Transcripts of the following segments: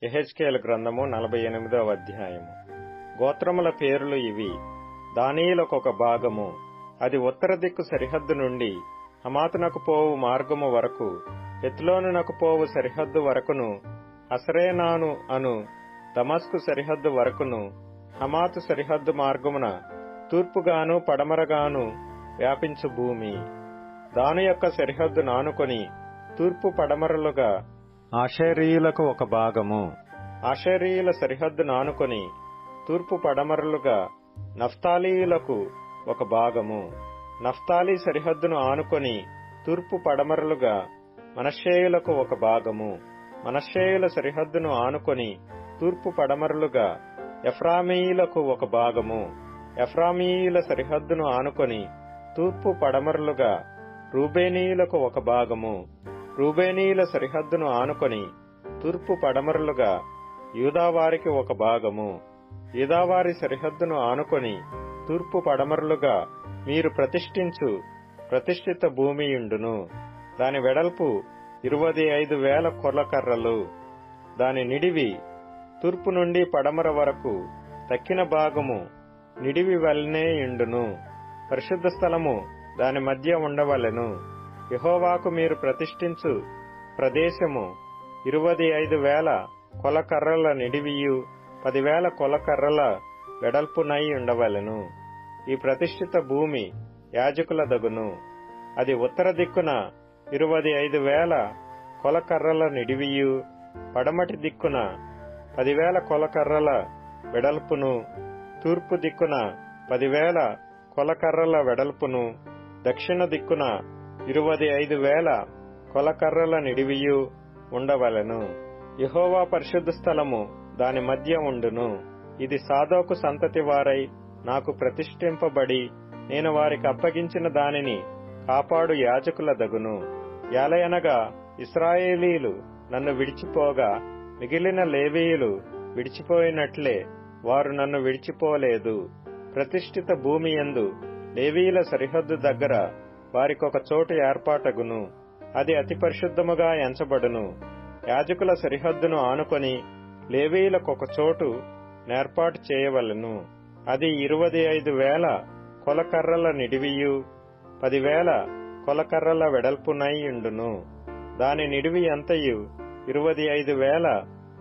యెహెజ్కేలు గ్రంథము 48వ అధ్యాయము. గోత్రముల పేర్లు ఇవి. దానియేలుకొక భాగము. అది ఉత్తర దిక్కు సరిహద్దు నుండి హమాతునకు పోవు మార్గము వరకు, హెత్లోనునకు పోవు సరిహద్దు వరకును, హసరేనాను అను దమస్కు సరిహద్దు వరకును, హమాతు సరిహద్దు మార్గమున తూర్పుగాను పడమరగాను వ్యాపించు భూమి. దాని యొక్క సరిహద్దు నానుకొని తూర్పు పడమరలుగా ఆషేరీయులకు ఒక భాగము. ఆషేరీయుల సరిహద్దు నానుకొని తూర్పు పడమరలుగా నఫ్తాలీయులకు ఒక భాగము. నఫ్తాలీ సరిహద్దును ఆనుకొని తూర్పు పడమరలుగా మనష్షేయులకు ఒక భాగము. మనష్షేయుల సరిహద్దును ఆనుకొని తూర్పు పడమరలుగా ఎఫ్రామీయులకు ఒక భాగము. ఎఫ్రామీయుల సరిహద్దును ఆనుకొని తూర్పు పడమరలుగా రూబేనీయులకు ఒక భాగము. రూబేనీయుల సరిహద్దును ఆనుకొని తూర్పు పడమరలుగా యూదావారికి ఒక భాగము. యూదావారి సరిహద్దును ఆనుకొని తూర్పు పడమరలుగా మీరు ప్రతిష్ఠిత భూమియుండును. దాని వెడల్పు 25,000 కొలకర్రలు. దాని నిడివి తూర్పు నుండి పడమర వరకు తక్కిన భాగము నిడివి వలనే యుండును. పరిశుద్ధ స్థలము దాని మధ్య ఉండవలెను. యెహోవాకు మీరు ప్రతిష్ఠించు ప్రదేశము 25,000 కొలకర్రల నిడివియు 10,000 కొలకర్రల వెడల్పునై ఉండవలెను. ఈ ప్రతిష్ఠిత భూమి యాజకుల దగును. అది ఉత్తర దిక్కున 25,000 కొలకర్రల నిడివియు, పడమటి దిక్కున 10,000 కొలకర్రల వెడల్పును, తూర్పు దిక్కున 10,000 కొలకర్రల వెడల్పును, దక్షిణ దిక్కున 25,000 కొలకర్రల నిడివియు ఉండవలెను. యెహోవా పరిశుద్ధ స్థలము దాని మధ్య ఉండును. ఇది సాదోకు సంతతి వారై నాకు ప్రతిష్ఠింపబడి నేను వారికి అప్పగించిన దానిని కాపాడు యాజకుల దగును. యాలయనగా ఇశ్రాయేలీయులు నన్ను విడిచిపోగా మిగిలిన లేవీయులు విడిచిపోయినట్లే వారు నన్ను విడిచిపోలేదు. ప్రతిష్ఠిత భూమి యందు లేవీయుల సరిహద్దు దగ్గర వారికొక చోటు ఏర్పాటగును. అది అతి పరిశుద్ధముగా ఎంచబడును. యాజకుల సరిహద్దును ఆనుకొని లేవీయులకొక చోటు నేర్పాటు చేయవలెను. అది 25,000 కొలకర్రల నిడివియు 10,000 కొలకర్రల వెడల్పునై యుండును. దాని నిడివి అంతయు 25,000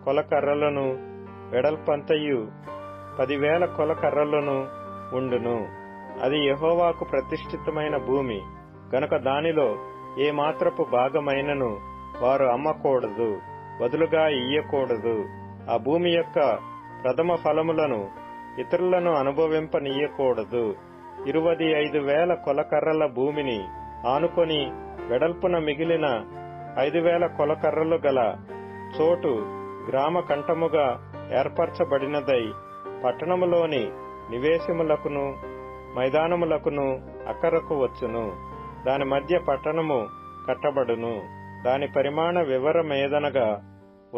కొలకర్రలను, వెడల్పంతయు 10,000 కొలకర్రలను ఉండును. అది యెహోవాకు ప్రతిష్ఠితమైన భూమి గనుక దానిలో ఏ మాత్రపు భాగమైనను వారు అమ్మకూడదు, బదులుగా ఇయ్యకూడదు. ఆ భూమి యొక్క ప్రథమ ఫలములను ఇతరులను అనుభవింపనీయకూడదు. 25,000 కొలకర్రల భూమిని ఆనుకొని వెడల్పున మిగిలిన 5,000 కొలకర్రలు గల చోటు గ్రామ కంఠముగా ఏర్పరచబడినదై పట్టణములోని నివేశములకును మైదానములకును అక్కరకు వచ్చును. దాని మధ్య పట్టణము కట్టబడును. దాని పరిమాణ వివరమేదనగా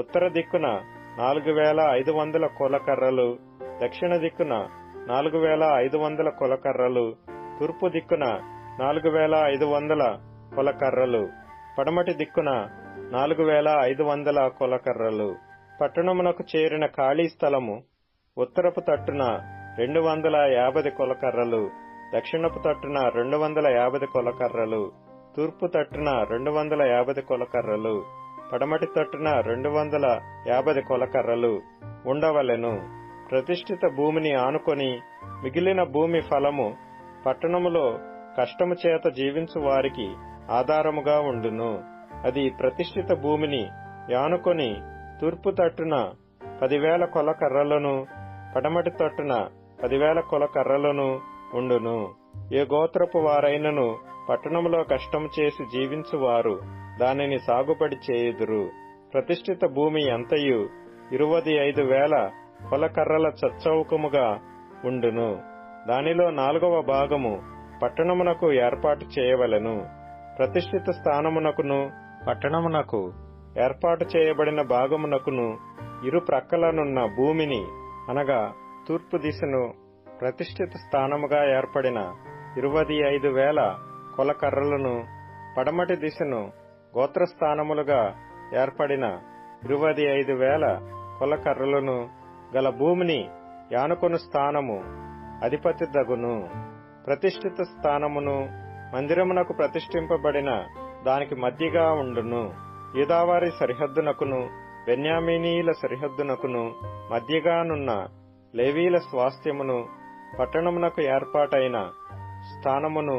ఉత్తర దిక్కున 4,500 కొలకర్రలు, దక్షిణ దిక్కున 4,500 కొలకర్రలు, తూర్పు దిక్కున 4,500 కొలకర్రలు, పడమటి దిక్కున 4,500 కొలకర్రలు. పట్టణమునకు చేరిన ఖాళీ స్థలము ఉత్తరపు తట్టున 250 కొలకర్రలు, దక్షిణపు తట్టున 250 కొలకర్రలు, తూర్పు తట్టున 250 కొలకర్రలు, పడమటి తట్టున 250 కొలకర్రలు ఉండవలెను. ప్రతిష్ఠిత భూమిని ఆనుకొని మిగిలిన భూమి ఫలము పట్టణములో కష్టము చేత జీవించు వారికి ఆధారముగా ఉండును. అది ప్రతిష్ఠిత భూమిని యానుకొని తూర్పు తట్టున 10,000 కొలకర్రలను, పడమటి తట్టున 10,000 కొలకర్రలను ఉండును. ఏ గోత్రపు వారైనను పట్టణములో కష్టం చేసి జీవించువారు దానిని సాగుబడి చేయుదురు. ప్రతిష్ఠిత భూమి అంతయు 25,000 కొలకర్రల చచ్చౌకముగా ఉండును. దానిలో 4వ భాగము పట్టణమునకు ఏర్పాటు చేయవలెను. ప్రతిష్ఠిత స్థానమునకును పట్టణమునకు ఏర్పాటు చేయబడిన భాగమునకును ఇరు ప్రక్కలనున్న భూమిని అనగా తూర్పు దిశను ప్రతిష్ఠిత స్థానముగా ఏర్పడిన 25,000 కొలకర్రలను, పడమటి దిశను గోత్రస్థానములుగా ఏర్పడిన 25,000 కొలకర్రలను గల భూమిని యానుకొను స్థానము అధిపతి దగును. ప్రతిష్ఠిత స్థానమును మందిరమునకు ప్రతిష్ఠింపబడిన దానికి మధ్యగా ఉండును. యూదావారి సరిహద్దునకును బెన్యామీనీయుల సరిహద్దునకును మధ్యగానున్న లేవీల స్వాస్థ్యమును పట్టణమునకు ఏర్పాటైన స్థానమును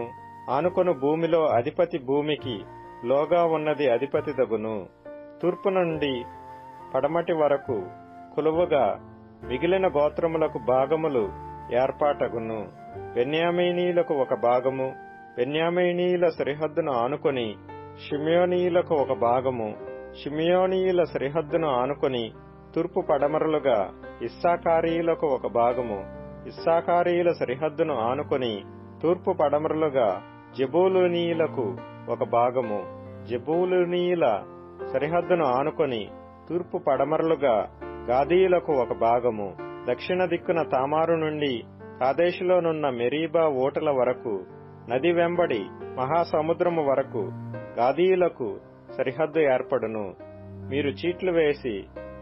ఆనుకొను భూమిలో అధిపతి భూమికి లోగా ఉన్నది అధిపతి దగును. తూర్పు నుండి పడమటి వరకు కొలువుగా మిగిలిన గోత్రములకు భాగములు ఏర్పాటగును. బెన్యామీనీయులకు ఒక భాగము, బెన్యామీనీయుల సరిహద్దును ఆనుకొని షిమ్యోనీయులకు ఒక భాగము, షిమ్యోనీయుల సరిహద్దును ఆనుకొని తూర్పు పడమరలుగా ఇస్సాకారీయులకు ఒక భాగము, ఇస్సాకారీయుల సరిహద్దును ఆనుకొని తూర్పు పడమరలుగా జెబూలూనీయులకు ఒక భాగము, జెబూలూనీయుల సరిహద్దును ఆనుకొని తూర్పు పడమరలుగా గాదీయులకు ఒక భాగము. దక్షిణ దిక్కున తామారు నుండి కాదేశులోనున్న మెరీబా ఓటల వరకు నది వెంబడి మహాసముద్రము వరకు గాదీయులకు సరిహద్దు ఏర్పడును. మీరు చీట్లు వేసి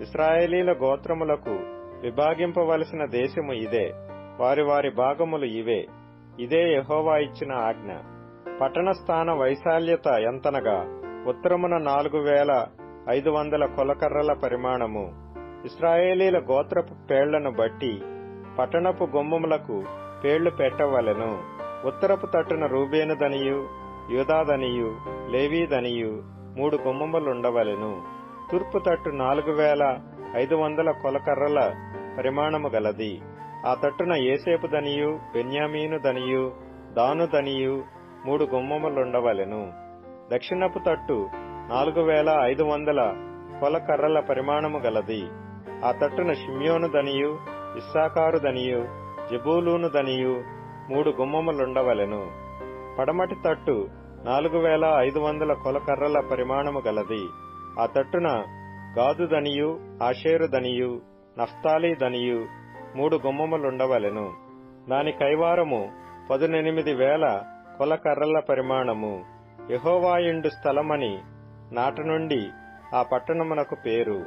ఇశ్రాయేలీల గోత్రములకు విభాగింపవలసిన దేశము ఇదే, వారి వారి భాగములు ఇవే. ఇదే యెహోవా ఇచ్చిన ఆజ్ఞ. పట్టణ స్థాన వైశాల్యత ఎంతనగా ఉత్తరమున 4500 కొలకర్రల పరిమాణము. ఇశ్రాయేలీల గోత్రపు పేళ్లను బట్టి పట్టణపు గుమ్మములకు పేళ్లు పెట్టవలెను. ఉత్తరపు తట్టున రూబేనుదనియు యూదాదనియు లేవీదనియు 3 గుమ్మములుండవలెను. తూర్పు తట్టు 4500 కొలకర్రల పరిమాణము గలది. ఆ తట్టున యోసేపుదనియు బెన్యామీనుదనియు దానుదనియు 3 గుమ్మములుండవలెను. దక్షిణపు తట్టు 4500 కొలకర్రల పరిమాణము గలది. ఆ తట్టున షిమ్యోనుదనియు ఇస్సాకారుదనియు జెబూలూనుదనియు 3 గుమ్మములుండవలెను. పడమటి తట్టు 4500 కొలకర్రల పరిమాణము గలది. ఆ తట్టున గాదుదనియు ఆషేరుదనియు నఫ్తాలీదనియు 3 గుమ్మములుండవలెను. దాని కైవారము 18,000 కొలకర్రల పరిమాణము. యెహోవాయుండు స్థలమని నాట నుండి ఆ పట్టణమునకు పేరు.